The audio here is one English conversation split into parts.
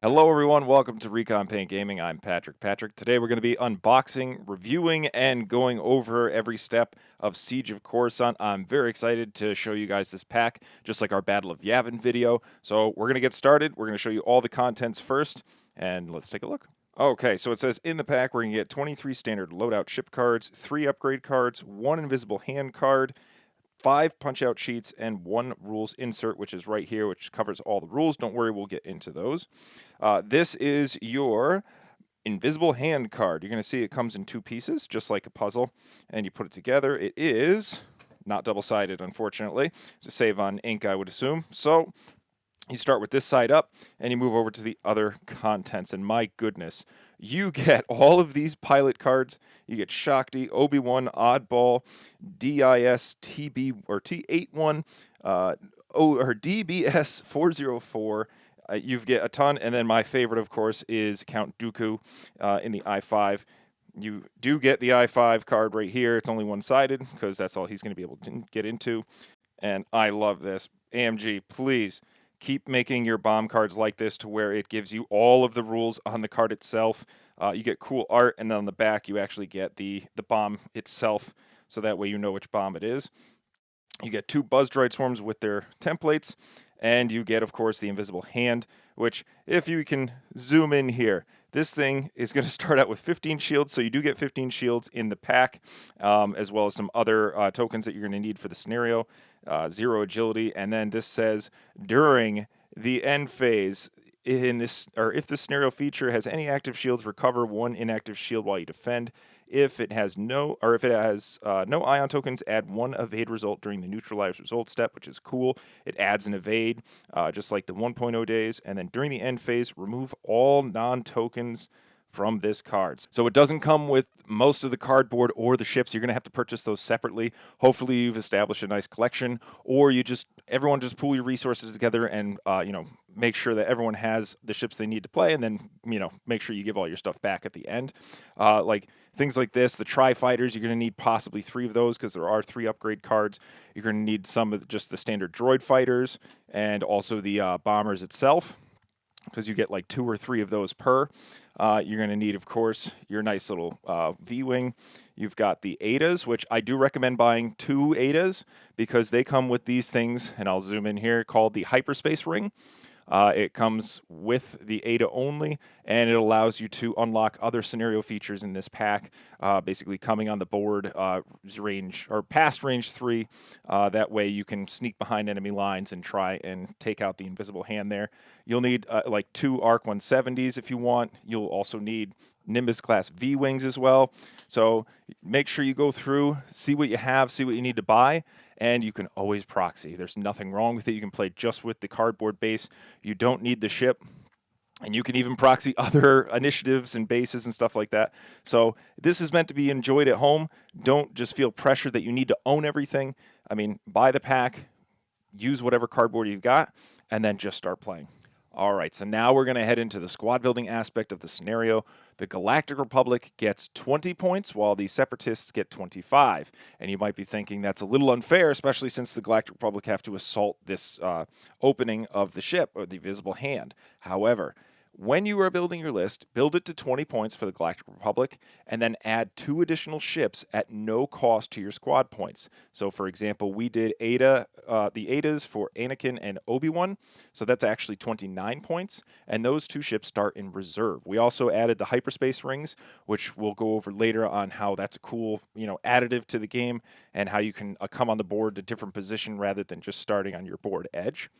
Hello, everyone. Welcome to Recon Paint Gaming. I'm Patrick. Today, we're going to be unboxing, reviewing, and going over every step of Siege of Coruscant. I'm very excited to show you guys this pack, just like our Battle of Yavin video. So, we're going to get started. We're going to show you all the contents first, and let's take a look. Okay, so it says in the pack, we're going to get 23 standard loadout ship cards, 3 upgrade cards, 1 invisible hand card, 5 punch-out sheets, and 1 rules insert, which is right here, which covers all the rules. Don't worry, we'll get into those. This is your invisible hand card. You're going to see it comes in 2 pieces, just like a puzzle, and you put it together. It is not double-sided, unfortunately, to save on ink, I would assume. So you start with this side up, and you move over to the other contents, and my goodness, you get all of these pilot cards. You get Shakti, Obi-Wan, Oddball, DIS, TB, or T81, or DBS 404. You get a ton, and then my favorite, of course, is Count Dooku in the I-5. You do get the I-5 card right here. It's only one-sided, because that's all he's going to be able to get into, and I love this. AMG, please keep making your bomb cards like this to where it gives you all of the rules on the card itself. You get cool art, and then on the back you actually get the bomb itself, so that way you know which bomb it is. You get 2 Buzz Droid Swarms with their templates, and you get, of course, the Invisible Hand, which, if you can zoom in here, this thing is going to start out with 15 shields, so you do get 15 shields in the pack, as well as some other tokens that you're going to need for the scenario, 0 agility, and then this says, during the end phase, in this, or if the scenario feature has any active shields, recover 1 inactive shield while you defend. If it has no ion tokens, add 1 evade result during the neutralize result step, which is cool. It adds an evade, just like the 1.0 days. And then during the end phase, remove all non-tokens from this card. So it doesn't come with most of the cardboard or the ships. You're going to have to purchase those separately. Hopefully you've established a nice collection, or everyone just pool your resources together and make sure that everyone has the ships they need to play, and then make sure you give all your stuff back at the end. Like things like this, the Tri-Fighters, you're going to need possibly 3 of those because there are 3 upgrade cards. You're going to need some of just the standard droid fighters and also the bombers itself, because you get like 2 or 3 of those per. You're going to need, of course, your nice little V-Wing. You've got the ADAs, which I do recommend buying 2 ADAs because they come with these things, and I'll zoom in here, called the Hyperspace Ring. It comes with the ADA only, and it allows you to unlock other scenario features in this pack, basically coming on the board range or past range 3. That way you can sneak behind enemy lines and try and take out the invisible hand there. You'll need like 2 ARC 170s if you want. You'll also need Nimbus class V-Wings as well. So make sure you go through, see what you have, see what you need to buy, and you can always proxy. There's nothing wrong with it. You can play just with the cardboard base. You don't need the ship. And you can even proxy other initiatives and bases and stuff like that. So this is meant to be enjoyed at home. Don't just feel pressure that you need to own everything. I mean, buy the pack, use whatever cardboard you've got, and then just start playing. All right, so now we're going to head into the squad building aspect of the scenario. The Galactic Republic gets 20 points, while the Separatists get 25. And you might be thinking that's a little unfair, especially since the Galactic Republic have to assault this opening of the ship, or the Visible Hand. However, when you are building your list, build it to 20 points for the Galactic Republic, and then add 2 additional ships at no cost to your squad points. So, for example, we did the ADAs for Anakin and Obi-Wan, so that's actually 29 points, and those 2 ships start in reserve. We also added the hyperspace rings, which we'll go over later on how that's a cool, additive to the game, and how you can come on the board to different position rather than just starting on your board edge.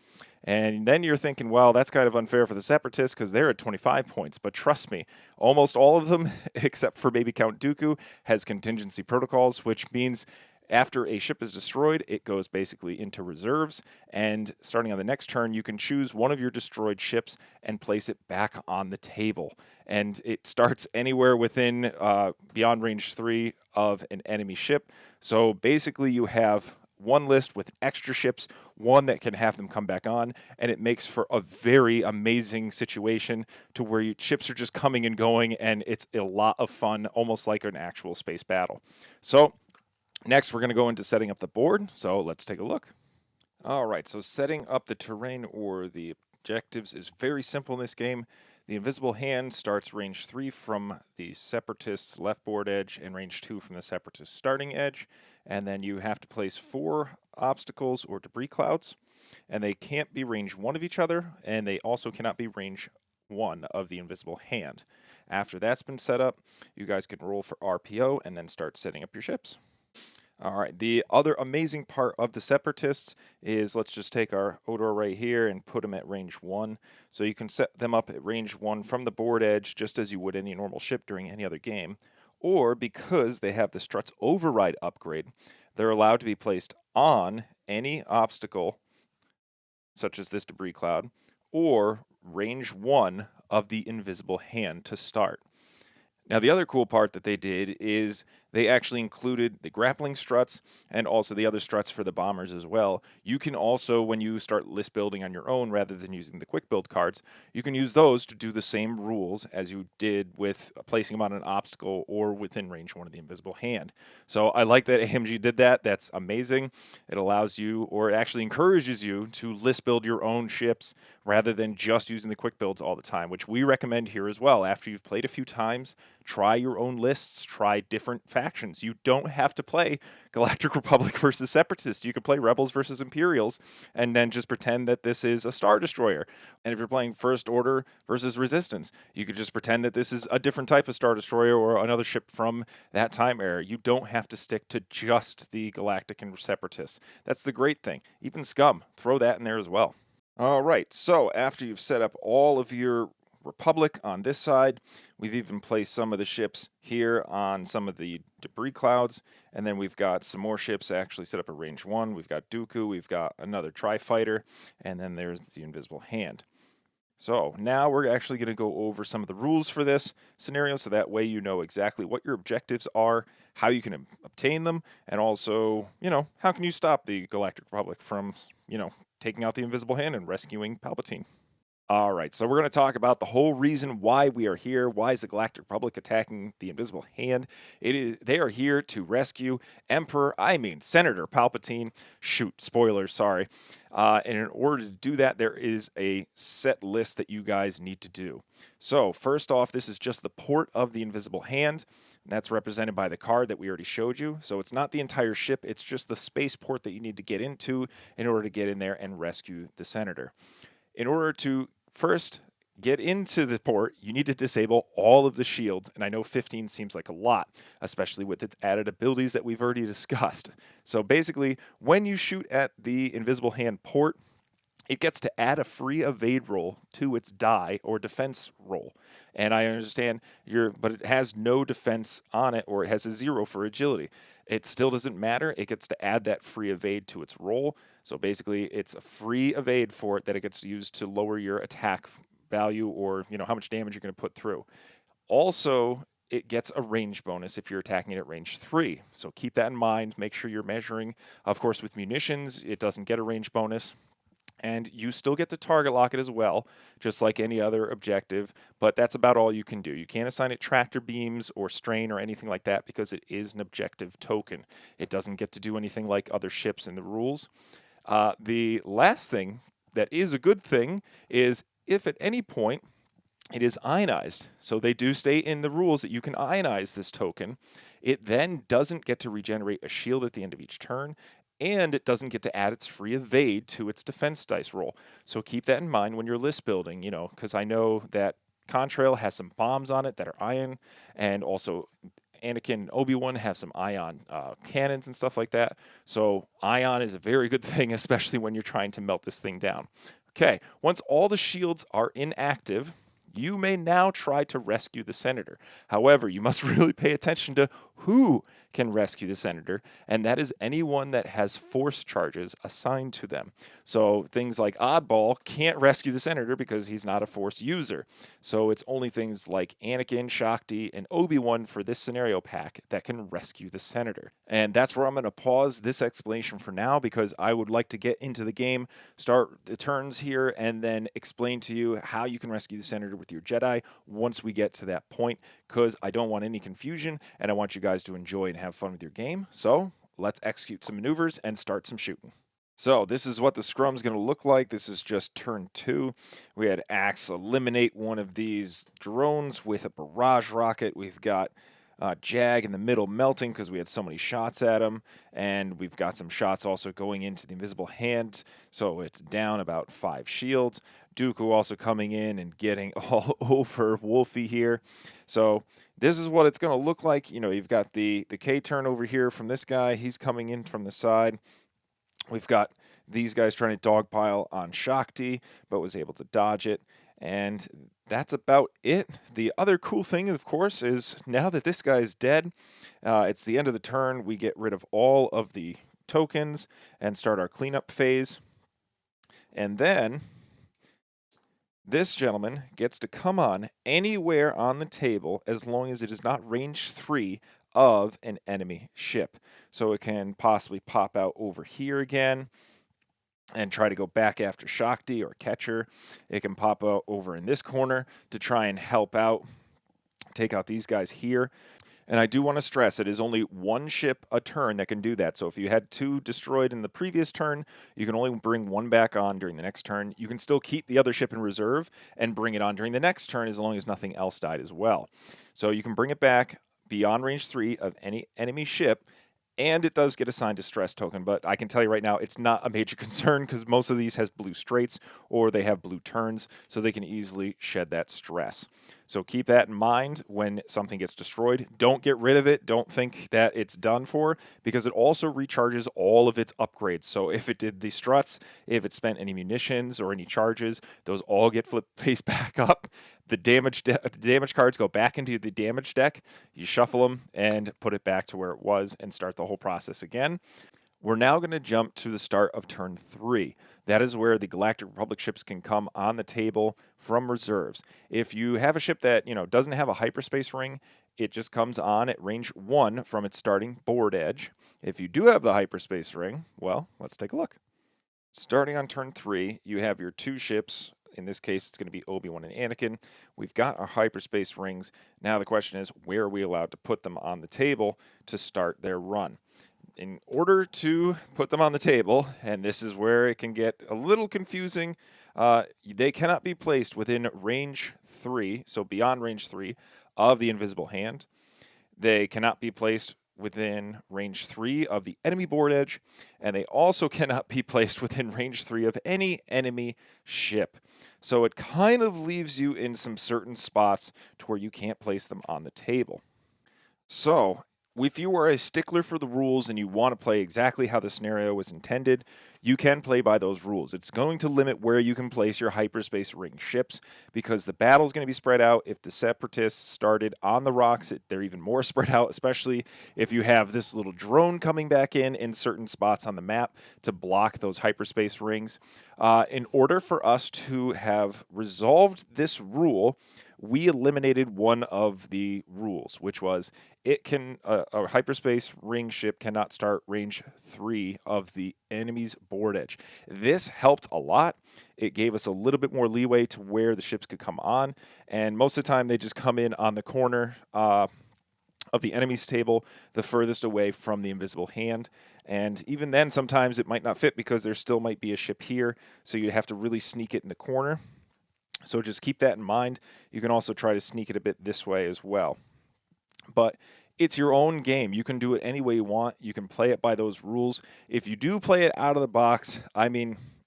And then you're thinking, well, that's kind of unfair for the Separatists because they're at 25 points. But trust me, almost all of them, except for maybe Count Dooku, has contingency protocols, which means after a ship is destroyed, it goes basically into reserves. And starting on the next turn, you can choose one of your destroyed ships and place it back on the table. And it starts anywhere within beyond range 3 of an enemy ship. So basically you have one list with extra ships, one that can have them come back on, and it makes for a very amazing situation to where your ships are just coming and going, and it's a lot of fun, almost like an actual space battle. So next, we're going to go into setting up the board, so let's take a look. All right, so setting up the terrain or the objectives is very simple in this game. The invisible hand starts range 3 from the Separatist's left board edge and range 2 from the Separatist's starting edge. And then you have to place 4 obstacles or debris clouds, and they can't be range 1 of each other, and they also cannot be range 1 of the invisible hand. After that's been set up, you guys can roll for RPO and then start setting up your ships. All right, the other amazing part of the Separatists is, let's just take our Odor right here and put them at range 1. So you can set them up at range 1 from the board edge, just as you would any normal ship during any other game. Or, because they have the Struts Override upgrade, they're allowed to be placed on any obstacle, such as this debris cloud, or range 1 of the invisible hand to start. Now, the other cool part that they did is they actually included the grappling struts and also the other struts for the bombers as well. You can also, when you start list building on your own rather than using the quick build cards, you can use those to do the same rules as you did with placing them on an obstacle or within range 1 of the invisible hand. So I like that AMG did that. That's amazing. It allows you, or it actually encourages you, to list build your own ships rather than just using the quick builds all the time, which we recommend here as well. After you've played a few times, try your own lists, try different factions. You don't have to play Galactic Republic versus Separatists. You can play Rebels versus Imperials and then just pretend that this is a Star Destroyer. And if you're playing First Order versus Resistance, you could just pretend that this is a different type of Star Destroyer or another ship from that time era. You don't have to stick to just the Galactic and Separatists. That's the great thing. Even Scum, throw that in there as well. All right, so after you've set up all of your Republic on this side, we've even placed some of the ships here on some of the debris clouds, and then we've got some more ships actually set up at range 1. We've got Dooku, we've got another Tri-Fighter, and then there's the invisible hand. So now we're actually going to go over some of the rules for this scenario, so that way you know exactly what your objectives are, how you can obtain them, and also, how can you stop the Galactic Republic from, taking out the invisible hand and rescuing Palpatine. All right, so we're going to talk about the whole reason why we are here. Why is the Galactic Republic attacking the Invisible Hand? They are here to rescue Senator Palpatine. Shoot, spoilers, sorry. And in order to do that, there is a set list that you guys need to do. So first off, this is just the port of the Invisible Hand. And that's represented by the card that we already showed you. So it's not the entire ship, it's just the spaceport that you need to get into in order to get in there and rescue the Senator. In order to first get into the port, you need to disable all of the shields, and I know 15 seems like a lot, especially with its added abilities that we've already discussed. So basically, when you shoot at the Invisible Hand port, it gets to add a free evade roll to its die or defense roll. And I understand but it has no defense on it, or it has a 0 for agility. It still doesn't matter. It gets to add that free evade to its roll. So basically, it's a free evade for it that it gets to use to lower your attack value, or how much damage you're going to put through. Also, it gets a range bonus if you're attacking it at range 3. So keep that in mind. Make sure you're measuring. Of course, with munitions, it doesn't get a range bonus. And you still get to target lock it as well, just like any other objective, but that's about all you can do. You can't assign it tractor beams or strain or anything like that because it is an objective token. It doesn't get to do anything like other ships in the rules. The last thing that is a good thing is if at any point it is ionized. So they do state in the rules that you can ionize this token. It then doesn't get to regenerate a shield at the end of each turn, and it doesn't get to add its free evade to its defense dice roll. So keep that in mind when you're list building, because I know that Contrail has some bombs on it that are ion, and also Anakin and Obi-Wan have some ion cannons and stuff like that. So ion is a very good thing, especially when you're trying to melt this thing down. Okay, once all the shields are inactive, you may now try to rescue the Senator. However, you must really pay attention to who can rescue the Senator, and that is anyone that has force charges assigned to them. So things like Oddball can't rescue the Senator because he's not a force user. So it's only things like Anakin, Shakti, and Obi-Wan for this scenario pack that can rescue the Senator. And that's where I'm going to pause this explanation for now, because I would like to get into the game, start the turns here, and then explain to you how you can rescue the Senator with your Jedi once we get to that point, because I don't want any confusion, and I want you guys to enjoy and have fun with your game. So let's execute some maneuvers and start some shooting. So this is what the scrum's going to look like. This is just turn 2. We had Axe eliminate one of these drones with a barrage rocket. We've got Jag in the middle melting because we had so many shots at him. And we've got some shots also going into the invisible hand. So it's down about 5 shields. Dooku also coming in and getting all over Wolfie here. So this is what it's going to look like. You know, you've got the K turn over here from this guy. He's coming in from the side. We've got these guys trying to dogpile on Shakti, but was able to dodge it. And that's about it. The other cool thing, of course, is now that this guy's dead, it's the end of the turn. We get rid of all of the tokens and start our cleanup phase. And then this gentleman gets to come on anywhere on the table as long as it is not range 3 of an enemy ship. So it can possibly pop out over here again and try to go back after Shakti or Catcher. It can pop out over in this corner to try and help out, take out these guys here. And I do want to stress it is only one ship a turn that can do that. So if you had 2 destroyed in the previous turn, you can only bring 1 back on during the next turn. You can still keep the other ship in reserve and bring it on during the next turn as long as nothing else died as well. So you can bring it back beyond range 3 of any enemy ship, and it does get assigned a stress token, but I can tell you right now it's not a major concern because most of these has blue straights or they have blue turns, so they can easily shed that stress. So keep that in mind when something gets destroyed. Don't get rid of it. Don't think that it's done for, because it also recharges all of its upgrades. So if it did the struts, if it spent any munitions or any charges, those all get flipped face back up. The damage cards go back into the damage deck. You shuffle them and put it back to where it was and start the whole process again. We're now going to jump to the start of turn 3. That is where the Galactic Republic ships can come on the table from reserves. If you have a ship that, doesn't have a hyperspace ring, it just comes on at range 1 from its starting board edge. If you do have the hyperspace ring, well, let's take a look. Starting on turn 3, you have your 2 ships. In this case, it's going to be Obi-Wan and Anakin. We've got our hyperspace rings. Now the question is, where are we allowed to put them on the table to start their run? In order to put them on the table, and this is where it can get a little confusing, they cannot be placed within range 3, so beyond range 3 of the invisible hand. They cannot be placed within range 3 of the enemy board edge, and they also cannot be placed within range 3 of any enemy ship. So it kind of leaves you in some certain spots to where you can't place them on the table. So if you are a stickler for the rules and you want to play exactly how the scenario was intended, you can play by those rules. It's going to limit where you can place your hyperspace ring ships because the battle is going to be spread out. If the separatists started on the rocks, they're even more spread out, especially if you have this little drone coming back in certain spots on the map to block those hyperspace rings. In order for us to have resolved this rule, we eliminated one of the rules, which was a hyperspace ring ship cannot start range 3 of the enemy's board edge. This helped a lot. It gave us a little bit more leeway to where the ships could come on, and most of the time they just come in on the corner of the enemy's table, the furthest away from the invisible hand. And even then, sometimes it might not fit because there still might be a ship here, so you have to really sneak it in the corner. So just keep that in mind. You can also try to sneak it a bit this way as well. But it's your own game. You can do it any way you want. You can play it by those rules. If you do play it out of the box,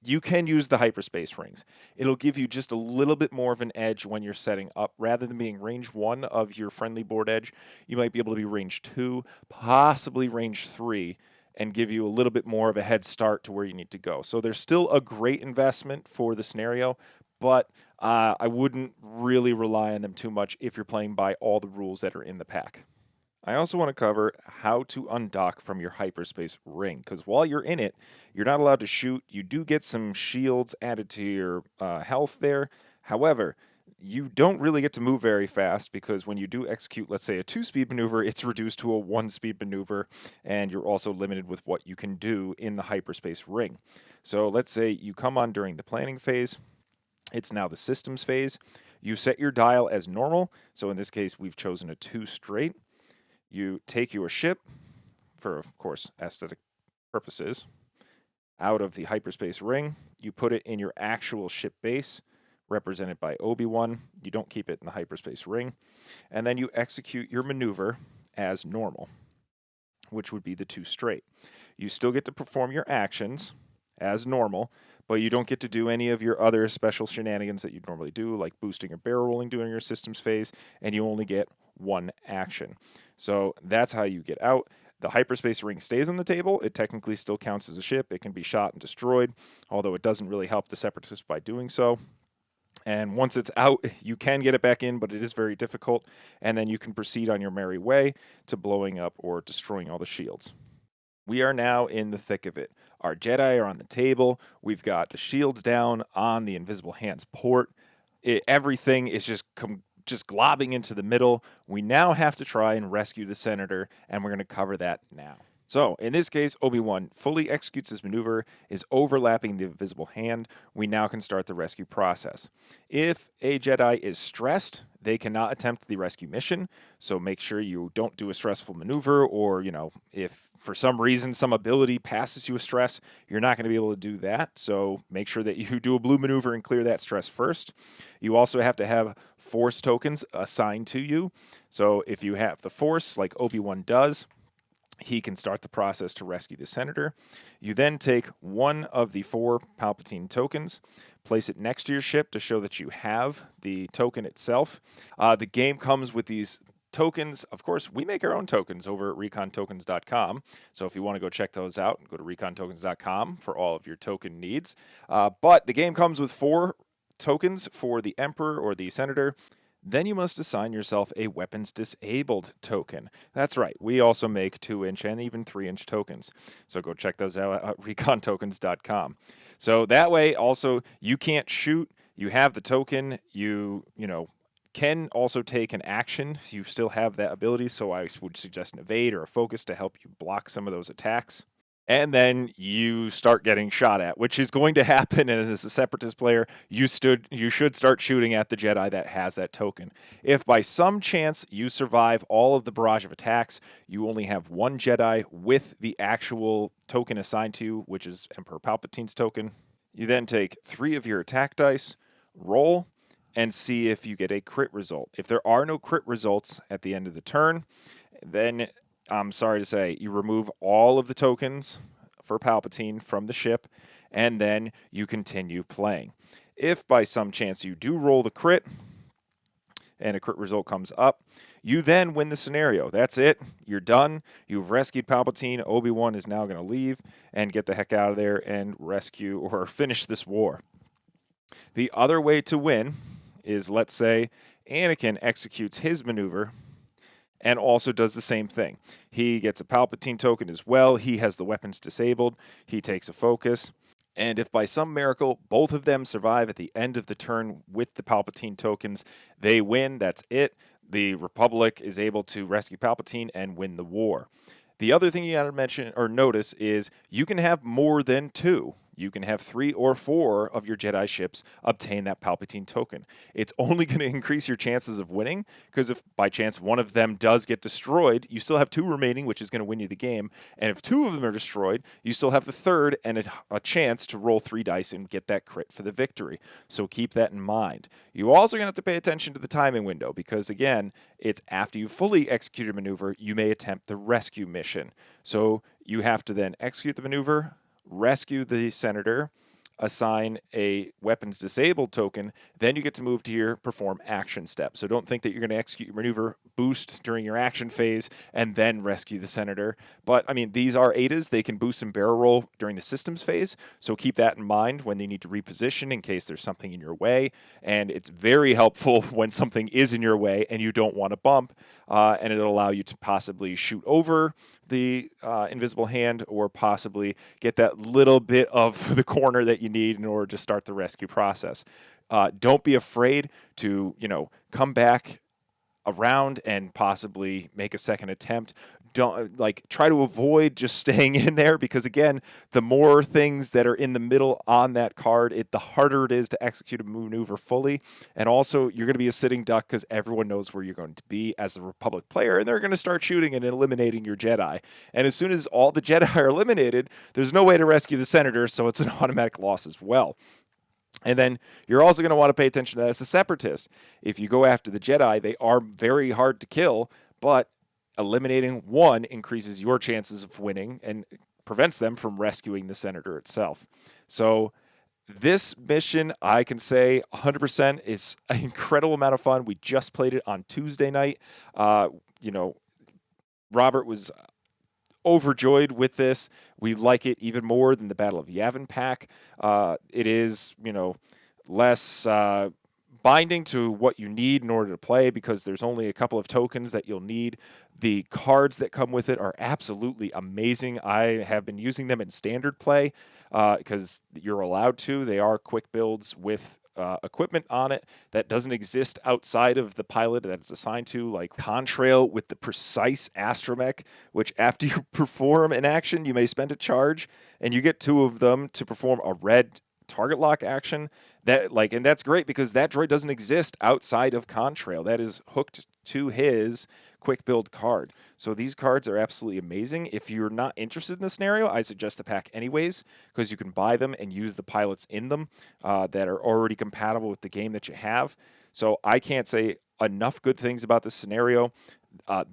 you can use the hyperspace rings. It'll give you just a little bit more of an edge when you're setting up. Rather than being range 1 of your friendly board edge, you might be able to be range 2, possibly range 3, and give you a little bit more of a head start to where you need to go. So there's still a great investment for the scenario, but I wouldn't really rely on them too much if you're playing by all the rules that are in the pack. I also want to cover how to undock from your hyperspace ring, because while you're in it, you're not allowed to shoot. You do get some shields added to your health there. However, you don't really get to move very fast because when you do execute, let's say, a 2-speed maneuver, it's reduced to a 1-speed maneuver, and you're also limited with what you can do in the hyperspace ring. So let's say you come on during the planning phase. It's now the systems phase. You set your dial as normal. So in this case, we've chosen a 2 straight. You take your ship for, of course, aesthetic purposes. out of the hyperspace ring. You put it in your actual ship base, represented by Obi-Wan. You don't keep it in the hyperspace ring. And then you execute your maneuver as normal, which would be the 2 straight. You still get to perform your actions as normal, but you don't get to do any of your other special shenanigans that you'd normally do, like boosting or barrel rolling during your systems phase, and you only get 1 action. So that's how you get out. The hyperspace ring stays on the table. It technically still counts as a ship. It can be shot and destroyed, although it doesn't really help the Separatists by doing so. And once it's out, you can get it back in, but it is very difficult. And then you can proceed on your merry way to blowing up or destroying all the shields. We are now in the thick of it. Our Jedi are on the table. We've got the shields down on the Invisible Hands port. Everything is just globbing into the middle. We now have to try and rescue the Senator, and we're going to cover that now. So, in this case, Obi-Wan fully executes his maneuver, is overlapping the invisible hand. We now can start the rescue process. If a Jedi is stressed, they cannot attempt the rescue mission, so make sure you don't do a stressful maneuver, or, if for some reason some ability passes you a stress, you're not going to be able to do that, so make sure that you do a blue maneuver and clear that stress first. You also have to have Force tokens assigned to you, so if you have the Force, like Obi-Wan does, he can start the process to rescue the Senator. You then take one of the 4 Palpatine tokens, place it next to your ship to show that you have the token itself. The game comes with these tokens. Of course, we make our own tokens over at recontokens.com. So if you want to go check those out, go to recontokens.com for all of your token needs. But the game comes with 4 tokens for the Emperor or the Senator. Then you must assign yourself a weapons disabled token. That's right, we also make 2-inch and even 3-inch tokens. So go check those out at recontokens.com. So that way also you can't shoot, you have the token, you can also take an action. You still have that ability, so I would suggest an evade or a focus to help you block some of those attacks. And then you start getting shot at, which is going to happen. And as a Separatist player, you should start shooting at the Jedi that has that token. If by some chance you survive all of the barrage of attacks, you only have 1 Jedi with the actual token assigned to you, which is Emperor Palpatine's token. You then take 3 of your attack dice, roll, and see if you get a crit result. If there are no crit results at the end of the turn, then I'm sorry to say, you remove all of the tokens for Palpatine from the ship, and then you continue playing. If by some chance you do roll the crit, and a crit result comes up, you then win the scenario. That's it. You're done. You've rescued Palpatine. Obi-Wan is now going to leave and get the heck out of there and rescue or finish this war. The other way to win is, let's say, Anakin executes his maneuver and also does the same thing. He gets a Palpatine token as well. He has the weapons disabled. He takes a focus. And if by some miracle both of them survive at the end of the turn with the Palpatine tokens, they win. That's it. The Republic is able to rescue Palpatine and win the war. The other thing you got to mention or notice is you can have more than 2. You can have 3 or 4 of your Jedi ships obtain that Palpatine token. It's only going to increase your chances of winning, because if by chance one of them does get destroyed, you still have 2 remaining, which is going to win you the game. And if 2 of them are destroyed, you still have the third and a chance to roll 3 dice and get that crit for the victory. So keep that in mind. You also going to have to pay attention to the timing window, because again, it's after you fully execute a maneuver, you may attempt the rescue mission. So you have to then execute the maneuver, rescue the Senator, assign a weapons disabled token, then you get to move to your perform action step. So don't think that you're going to execute your maneuver, boost during your action phase, and then rescue the Senator. But, I mean, these are ADAs. They can boost and barrel roll during the systems phase, so keep that in mind when they need to reposition in case there's something in your way. And it's very helpful when something is in your way and you don't want to bump, and it'll allow you to possibly shoot over the invisible hand or possibly get that little bit of the corner that you need in order to start the rescue process. Don't be afraid to, come back around and possibly make a second attempt. Don't try to avoid just staying in there, because again, the more things that are in the middle on that card, the harder it is to execute a maneuver fully. And also, you're going to be a sitting duck because everyone knows where you're going to be as a Republic player, and they're going to start shooting and eliminating your Jedi. And as soon as all the Jedi are eliminated, there's no way to rescue the Senator, so it's an automatic loss as well. And then you're also going to want to pay attention to that as a separatist. If you go after the Jedi, they are very hard to kill, but eliminating one increases your chances of winning and prevents them from rescuing the Senator itself. So this mission, I can say 100% is an incredible amount of fun. We just played it on Tuesday night. Robert was overjoyed with this. We like it even more than the Battle of Yavin Pack. It is, less binding to what you need in order to play, because there's only a couple of tokens that you'll need. The cards that come with it are absolutely amazing. I have been using them in standard play because you're allowed to. They are quick builds with equipment on it that doesn't exist outside of the pilot that it's assigned to, like Contrail with the precise astromech, which after you perform an action, you may spend a charge, and you get two of them to perform a red target lock action. And that's great because that droid doesn't exist outside of Contrail. That is hooked to his quick build card. So these cards are absolutely amazing. If you're not interested in the scenario, I suggest the pack anyways, because you can buy them and use the pilots in them that are already compatible with the game that you have. So I can't say enough good things about this scenario.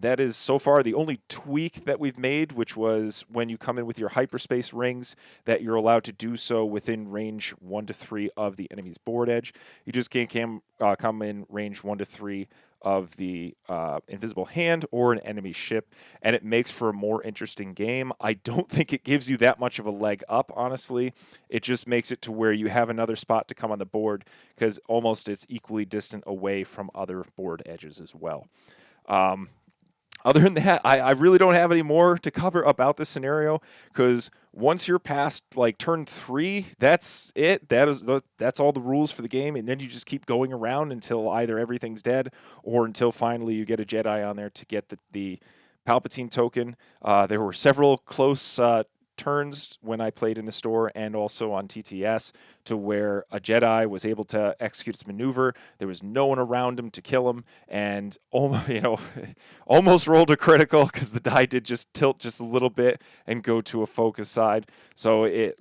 That is so far the only tweak that we've made, which was when you come in with your hyperspace rings, that you're allowed to do so within range 1 to 3 of the enemy's board edge. You just can't come in range 1 to 3 of the invisible hand or an enemy ship, and it makes for a more interesting game. I don't think it gives you that much of a leg up, honestly. It just makes it to where you have another spot to come on the board, because almost it's equally distant away from other board edges as well. Other than that, I really don't have any more to cover about this scenario, because once you're past turn 3, that's it. That's all the rules for the game, and then you just keep going around until either everything's dead or until finally you get a Jedi on there to get the Palpatine token. There were several close turns when I played in the store and also on TTS to where a Jedi was able to execute its maneuver. There was no one around him to kill him, and almost rolled a critical because the die did just tilt just a little bit and go to a focus side. So it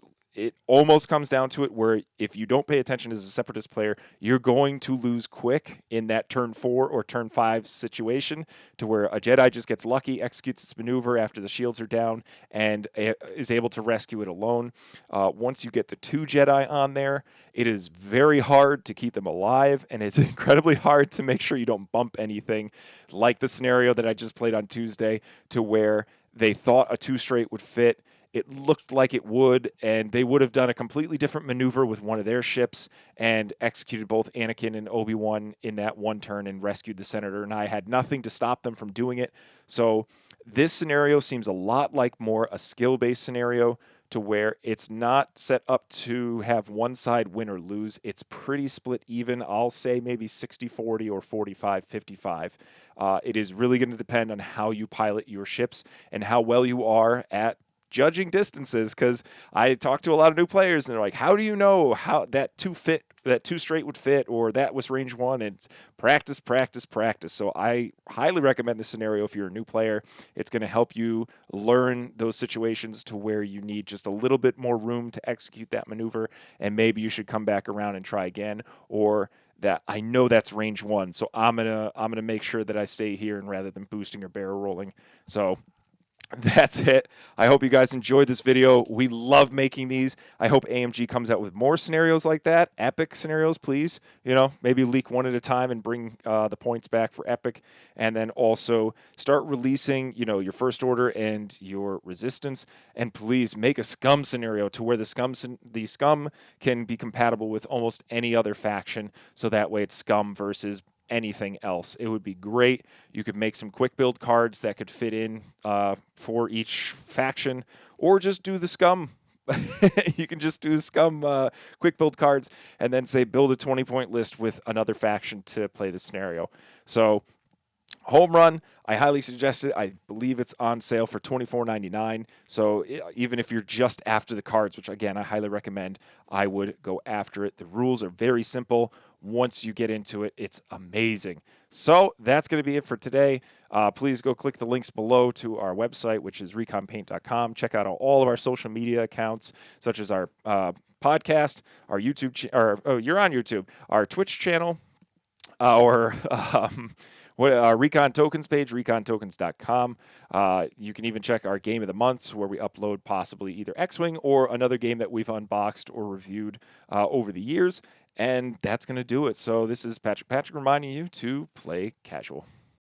almost comes down to it where if you don't pay attention as a separatist player, you're going to lose quick in that turn 4 or turn 5 situation, to where a Jedi just gets lucky, executes its maneuver after the shields are down, and is able to rescue it alone. Once you get the 2 Jedi on there, it is very hard to keep them alive, and it's incredibly hard to make sure you don't bump anything, like the scenario that I just played on Tuesday, to where they thought a 2 straight would fit. It looked like it would, and they would have done a completely different maneuver with one of their ships and executed both Anakin and Obi-Wan in that one turn and rescued the Senator, and I had nothing to stop them from doing it. So this scenario seems a lot like more a skill-based scenario, to where it's not set up to have one side win or lose. It's pretty split even. I'll say maybe 60-40 or 45-55. It is really going to depend on how you pilot your ships and how well you are at judging distances, because I talked to a lot of new players and they're like, how do you know how that 2 straight would fit, or that was range 1? And it's practice, practice, practice. So I highly recommend this scenario if you're a new player. It's going to help you learn those situations to where you need just a little bit more room to execute that maneuver, and maybe you should come back around and try again, or that I know that's range 1, so I'm gonna make sure that I stay here, and rather than boosting or barrel rolling. So that's it. I hope you guys enjoyed this video. We love making these. I hope AMG comes out with more scenarios like that. Epic scenarios, please. Maybe leak one at a time and bring the points back for Epic. And then also start releasing, your First Order and your Resistance. And please make a Scum scenario to where the Scum can be compatible with almost any other faction. So that way it's Scum versus anything else. It would be great. You could make some quick build cards that could fit in for each faction, or just do the Scum. You can just do Scum quick build cards and then say build a 20-point list with another faction to play the scenario. So Home Run, I highly suggest it. I believe it's on sale for $24.99. So even if you're just after the cards, which again I highly recommend, I would go after it. The rules are very simple. Once you get into it, it's amazing. So that's going to be it for today. Please go click the links below to our website, which is reconpaint.com. Check out all of our social media accounts, such as our podcast, our YouTube, you're on YouTube, our Twitch channel, our our Recon Tokens page, recontokens.com. You can even check our Game of the Months, where we upload possibly either X-Wing or another game that we've unboxed or reviewed over the years. And that's going to do it. So this is Patrick reminding you to play casual.